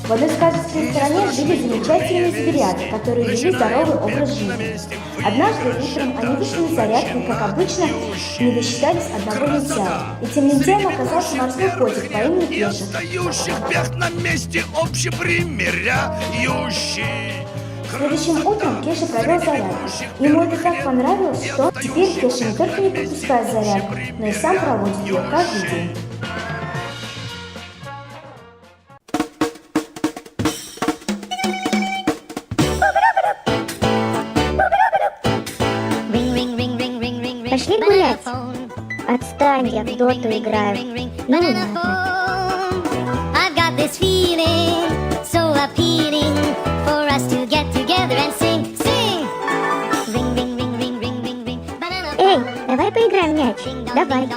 В одной сказочной стране жили замечательные зверята, которые вели здоровый образ жизни. Однажды утром они вышли на зарядку и, как обычно, не досчитались одного лентяя. Этим лентяем оказался морской котик по имени Кеша. Следующим утром Кеша провел зарядку. Ему это так понравилось, что теперь Кеша не только не пропускает зарядку, но и сам проводит ее каждый день. Пошли гулять. Отстань, я в доту играю. Ну ладно. Эй, давай поиграем в мяч. Давай.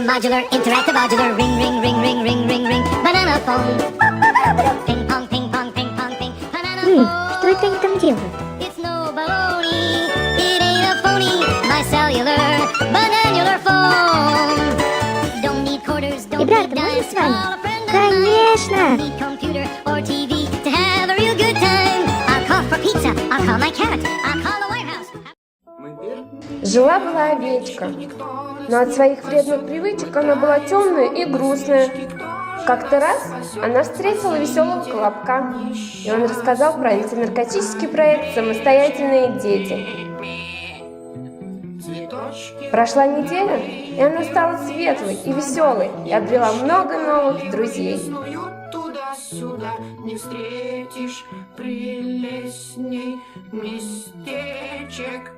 Modular, interactive, modular, ring, ring, ring, ring, ring, ring, ring, banana phone. Ping pong, ping pong, ping pong, ping, banana phone. Что это они там делают? It's no baloney, it ain't a phony, my cellular, bananular phone. Don't need quarters, don't need dimes, call a friend of mine. Конечно! Need computer or TV to have a real good time. I'll call for pizza, I'll call my cat, I'll call the White House. Жила-была овечка, но от своих вредных привычек она была темная и грустная. Как-то раз она встретила веселого Колобка, и он рассказал про антинаркотический проект «Самостоятельные дети». Прошла неделя, и она стала светлой и веселой, и обрела много новых друзей. Туда-сюда не встретишь прелестней местечек.